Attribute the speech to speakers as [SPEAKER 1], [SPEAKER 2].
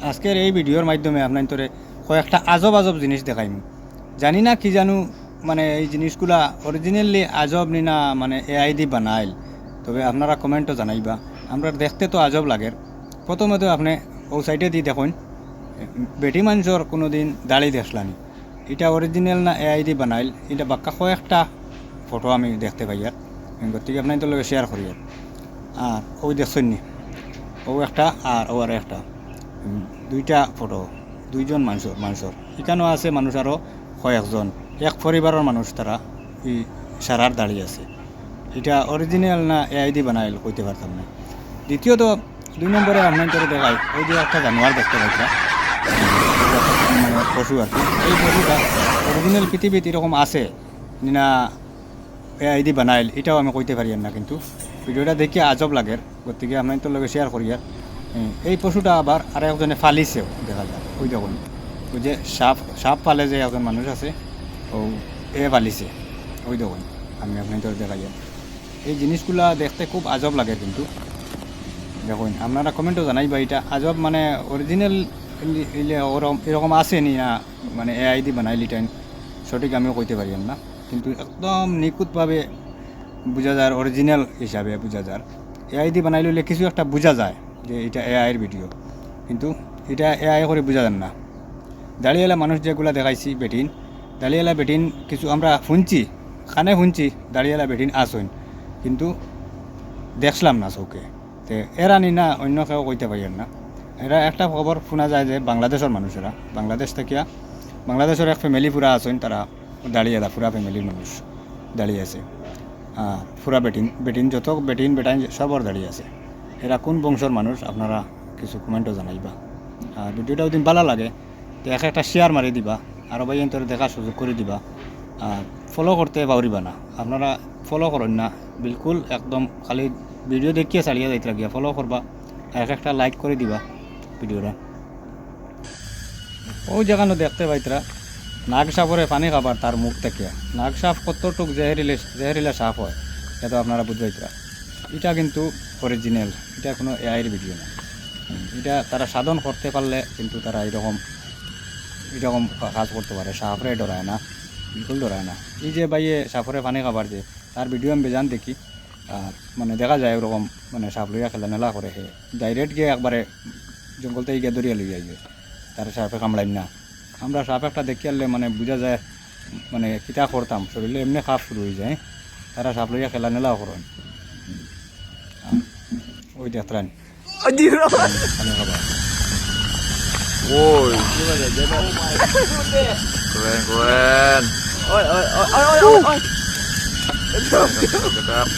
[SPEAKER 1] আজকের এই ভিডিওর মাধ্যমে আপনার তোরে কয়েকটা আজব আজব জিনিস দেখাইম। জানি না কি জানু মানে এই জিনিসগুলা অরিজিনালি আজব নি না মানে এআই দি বানাইল, তবে আপনারা কমেন্টও জানাইবা। আমরা দেখতে তো আজব লাগে। প্রথমত আপনি ও সাইডে দি দেখুন, বেটি মানুষের কোনো দিন দাড়ি দেখলানি, এটা অরিজিনাল না এআই দি বানাইল, এটা বাক্কা কয়েকটা ফটো আমি দেখতে পাই আর গতিকে আপনার তোর লগে শেয়ার করি। আর ওই দেখছেন নি, ও একটা আর ও আর একটা, দুইটা ফটো, দুইজন মানুষের এখানেও আছে মানুষ আরও কয়েকজন, এক পরিবারের মানুষ, তারা এই সারার দাঁড়িয়ে আছে। এটা অরিজিনাল না এআই দি বানাইল কইতে পারতাম না। দ্বিতীয়ত 2 নম্বরে আপনার করে দেখায় ওই যে একটা জানোয়ার দেখতে পাইছা, মানে পশু আর কি। এই পশুটা অরিজিনাল পৃথিবীতে এরকম আছে না এআই দি বানাইল এটাও আমি কইতে পারি না, কিন্তু ভিডিওটা দেখে আজব লাগে, গতিকে আপনার তোর লগে শেয়ার করি। আর এই পশুটা আবার আর একজনে ফালিছেও দেখা যায়। ওই দেখুন, ওই যে সাপ পালে যে একজন মানুষ আছে, ও এ ফালিছে। ওই দেখুন, আমি আপনাদের দেখাই। এই জিনিসগুলা দেখতে খুব আজব লাগে, কিন্তু দেখুন আপনারা কমেন্টও জানাইবা এটা আজব মানে অরিজিনাল এরকম আছে নি না মানে এআই দি বানাইল, এটা সঠিক আমিও কইতে পারি না, কিন্তু একদম নিখুঁতভাবে বোঝা যায়, অরিজিনাল হিসাবে বোঝা যায়। এআই দি বানাইলে কিছু একটা বোঝা যায় যে এটা এআইয়ের ভিডিও, কিন্তু এটা এআই করে বোঝা যায় না। দাঁড়িয়েলা মানুষ যেগুলো দেখাইছি বেটিন, দাঁড়িয়েলা বেটিন কিছু আমরা শুনছি, কানে শুনছি দাঁড়িয়েলা বেটিন আসইন, কিন্তু দেখলাম না চৌকে। তো এরা নি না অন্য কেউ কইতে পারি না। এরা একটা খবর শোনা যায় যে বাংলাদেশের মানুষেরা, বাংলাদেশ থেকে বাংলাদেশের এক ফ্যামিলি পুরা আসইন, তারা দাঁড়িয়ে পুরা ফ্যামিলির মানুষ দাঁড়িয়ে আছে। পুরা বেটিন যত বেটাইন সবর দাঁড়িয়ে আছে। এরা কোন বংশর মানুষ আপনারা কিছু কমেন্টও জানাইবা। আর ভিডিওটা দিন ভালো লাগে তো একটা শেয়ার মারি দিবা, আরও ভাই তোর দেখার সুযোগ করে দিবা। আর ফলো করতে পারিবা না, আপনারা ফলো করেন না বিলকুল, একদম খালি ভিডিও দেখিয়ে চালিয়ে যাইতে লাগিয়া ফলো করবা, একটা লাইক করে দিবা ভিডিওটা। ওই জায়গানো দেখতে পাইতরা নাগ সাপরে পানি খাবার তার মুখ থেকে। নাগ সাপ কতটুক জেহেরিলে সাপ হয় এটা আপনারা বুঝবাইতরা। এটা কিন্তু অরিজিনাল, এটা কোনো এআইয়ের ভিডিও না। এটা তারা সাধন করতে পারলে কিন্তু তারা এরকম কাজ করতে পারে। সাপরে ডরায় না, বিলকুল ডরায় না। এই যে বাইয়ে সাপরে পানি খাবার যে তার ভিডিও আমি বেজান দেখি, আর মানে দেখা যায় ওরকম মানে সাপ লইয়া খেলামেলা করে, হে ডাইরেক্ট গিয়ে একবারে জঙ্গল থেকে গিয়ে দরিয়া লইয়া যায়, তারা সাপে কামড়াইন না। আমরা সাপ একটা দেখি আনলে মানে বোঝা যায় মানে কিতা করতাম, শরীরে এমনি খাপ শুরু হয়ে যায়, তারা সাপ লইয়া খেলামেলাও করেন। ওই দেখলেন পানি খাবার।
[SPEAKER 2] Woi, keren. Oi. Gedap.